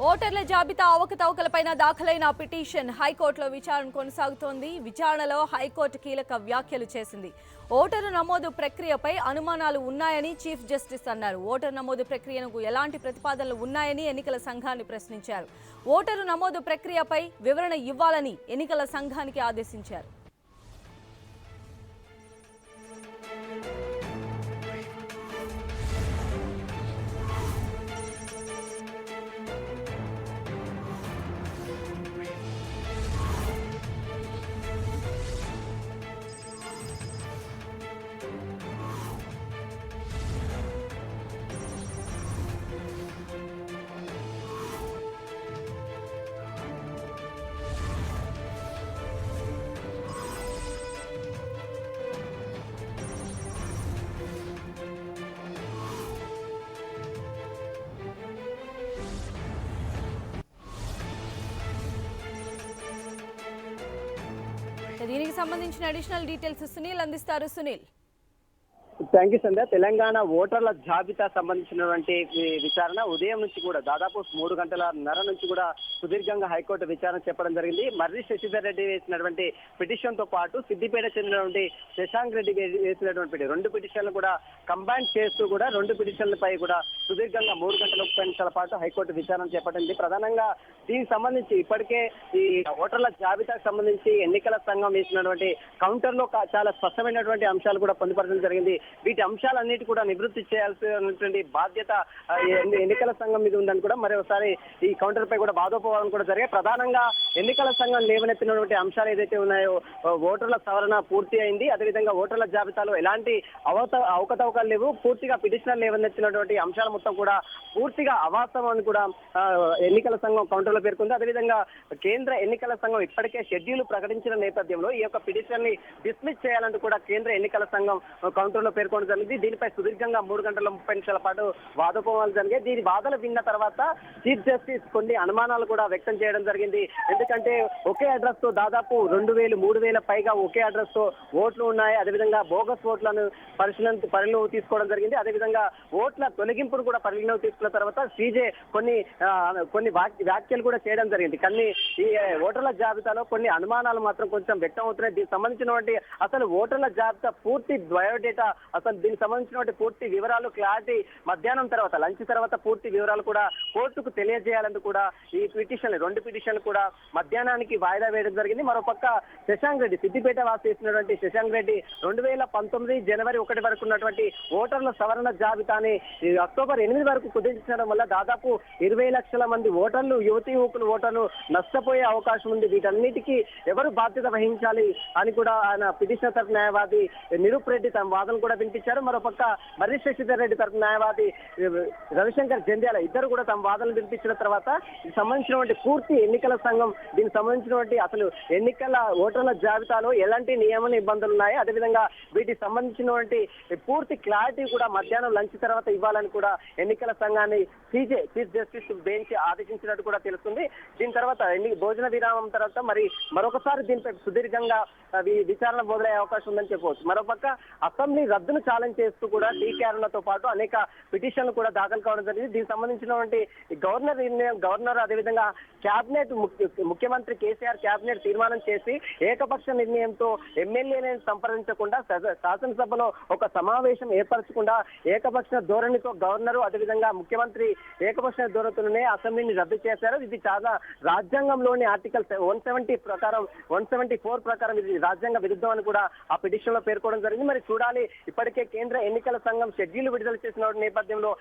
ఓటర్ల జాబితా అవకతవకలపైన దాఖలైన పిటిషన్ హైకోర్టులో విచారణ కొనసాగుతోంది. విచారణలో హైకోర్టు కీలక వ్యాఖ్యలు చేసింది. ఓటరు నమోదు ప్రక్రియపై అనుమానాలు ఉన్నాయని చీఫ్ జస్టిస్ అన్నారు. ఓటరు నమోదు ప్రక్రియకు ఎలాంటి ప్రతిపాదనలు ఉన్నాయని ఎన్నికల సంఘాన్ని ప్రశ్నించారు. ఓటరు నమోదు ప్రక్రియపై వివరణ ఇవ్వాలని ఎన్నికల సంఘానికి ఆదేశించారు. దీనికి సంబంధించిన అడిషనల్ డీటెయిల్స్ సునీల్ అందిస్తారు. సునీల్. థ్యాంక్ యూ సంధ్య. తెలంగాణ ఓటర్ల జాబితా సంబంధించినటువంటి విచారణ ఉదయం నుంచి కూడా దాదాపు 3 గంటలన్నర నుంచి కూడా సుదీర్ఘంగా హైకోర్టు విచారణ చెప్పడం జరిగింది. మర్రి శశిధర్ రెడ్డి వేసినటువంటి పిటిషన్ తో పాటు సిద్దిపేట చెందినటువంటి శశాంక్ రెడ్డి వేసినటువంటి 2 పిటిషన్లు కూడా కంబైన్ చేస్తూ కూడా 2 పిటిషన్లపై కూడా సుదీర్ఘంగా 3 గంటల 30 నిమిషాల పాటు హైకోర్టు విచారణ చేపట్టింది. ప్రధానంగా దీనికి సంబంధించి ఇప్పటికే ఈ ఓటర్ల జాబితాకు సంబంధించి ఎన్నికల సంఘం వేసినటువంటి కౌంటర్ లో చాలా స్పష్టమైనటువంటి అంశాలు కూడా పొందుపరచడం జరిగింది. వీటి అంశాలన్నిటి కూడా నివృత్తి చేయాల్సినటువంటి బాధ్యత ఎన్నికల సంఘం మీద ఉందని కూడా మరోసారి ఈ కౌంటర్ పై కూడా వాదోపవాదం కూడా జరిగాయి. ప్రధానంగా ఎన్నికల సంఘం లేవనెత్తినటువంటి అంశాలు ఏదైతే ఉన్నాయో ఓటర్ల సవరణ పూర్తి అయింది. అదేవిధంగా ఓటర్ల జాబితాలో ఎలాంటి అవకతవకలు లేవు, పూర్తిగా పిటిషనర్ లేవనెత్తినటువంటి అంశాలు మొత్తం కూడా పూర్తిగా అవాస్తవం అని కూడా ఎన్నికల సంఘం కౌంటర్ లో పేర్కొంది. అదేవిధంగా కేంద్ర ఎన్నికల సంఘం ఇప్పటికే షెడ్యూల్ ప్రకటించిన నేపథ్యంలో ఈ యొక్క పిటిషన్ ని డిస్మిస్ చేయాలంటూ కూడా కేంద్ర ఎన్నికల సంఘం కౌంటర్ లో పేర్కొనడం జరిగింది. దీనిపై సుదీర్ఘంగా 3 గంటల 30 నిమిషాల పాటు వాదోపవాదాలు జరిగాయి. దీని వాదనలు విన్న తర్వాత చీఫ్ జస్టిస్ కొన్ని అనుమానాలు కూడా వ్యక్తం చేయడం జరిగింది. ఎందుకంటే ఒకే అడ్రస్ తో దాదాపు 2000, 3000 పైగా ఒకే అడ్రస్ తో ఓట్లు ఉన్నాయి. అదేవిధంగా బోగస్ ఓట్లను పరిగణలోకి తీసుకోవడం జరిగింది. అదేవిధంగా ఓట్ల తొలగింపును కూడా పరిగణలోకి తీసుకున్న తర్వాత సీజే కొన్ని వ్యాఖ్యలు కూడా చేయడం జరిగింది. కానీ ఈ ఓటర్ల జాబితాలో కొన్ని అనుమానాలు మాత్రం కొంచెం వ్యక్తం అవుతున్నాయి. దీనికి సంబంధించినటువంటి అసలు ఓటర్ల జాబితా పూర్తి బయోడేటా, అసలు దీనికి సంబంధించినటువంటి పూర్తి వివరాలు క్లారిటీ మధ్యాహ్నం తర్వాత లంచ్ తర్వాత పూర్తి వివరాలు కూడా కోర్టుకు తెలియజేయాలని కూడా ఈ 2 పిటిషన్లు కూడా మధ్యాహ్నానికి వాయిదా వేయడం జరిగింది. మరోపక్క శశాంక్ రెడ్డి, సిద్దిపేట వాసి చేసినటువంటి శశాంక్ రెడ్డి 2019 జనవరి 1 వరకు ఉన్నటువంటి ఓటర్ల సవరణ జాబితాని అక్టోబర్ 8 వరకు కుదించడం వల్ల దాదాపు 20 లక్షల మంది ఓటర్లు, యువతీ యువకులు ఓటర్లు నష్టపోయే అవకాశం ఉంది. వీటన్నిటికీ ఎవరు బాధ్యత వహించాలి అని కూడా ఆయన పిటిషనర్ తరఫు న్యాయవాది నిరూప్ రెడ్డి తమ వాదన కూడా వినిపించారు. మరోపక్క మర్రి శశిధర్ రెడ్డి తరఫు న్యాయవాది రవిశంకర్ జంధ్యాల ఇద్దరు కూడా తమ వాదనలు వినిపించిన తర్వాత దీనికి సంబంధించినటువంటి పూర్తి ఎన్నికల సంఘం దీనికి సంబంధించినటువంటి అసలు ఎన్నికల ఓటర్ల జాబితాలో ఎలాంటి నియమ నిబంధనలు ఉన్నాయి, అదేవిధంగా వీటికి సంబంధించినటువంటి పూర్తి క్లారిటీ కూడా మధ్యాహ్నం లంచ్ తర్వాత ఇవ్వాలని కూడా ఎన్నికల సంఘాన్ని సీజే చీఫ్ జస్టిస్ బెంచ్ ఆదేశించినట్టు కూడా తెలుస్తుంది. దీని తర్వాత భోజన విరామం తర్వాత మరొకసారి దీనిపై సుదీర్ఘంగా విచారణ మొదలయ్యే అవకాశం ఉందని చెప్పవచ్చు. మరోపక్క అసెంబ్లీ రద్దును ఛాలెంజ్ చేస్తూ కూడా డీకేఆర్లతో పాటు అనేక పిటిషన్లు కూడా దాఖలు కావడం జరిగింది. దీనికి సంబంధించినటువంటి గవర్నర్ నిర్ణయం, గవర్నర్ అదేవిధంగా క్యాబినెట్ ముఖ్యమంత్రి కేసీఆర్ క్యాబినెట్ తీర్మానం చేసి ఏకపక్ష నిర్ణయంతో ఎమ్మెల్యేలను సంప్రదించకుండా శాసనసభలో ఒక సమావేశం ఏర్పరచకుండా ఏకపక్ష ధోరణితో గవర్నరు అదేవిధంగా ముఖ్యమంత్రి ఏకపక్ష ధోరణితోనే అసెంబ్లీని రద్దు చేశారు. ఇది చాలా రాజ్యాంగంలోని ఆర్టికల్ 174 ప్రకారం ఇది రాజ్యాంగ విరుద్ధం అని కూడా ఆ పిటిషన్ లో పేర్కొనడం జరిగింది. మరి చూడాలి, ఇప్పటికే కేంద్ర ఎన్నికల సంఘం షెడ్యూల్ విడుదల చేసిన నేపథ్యంలో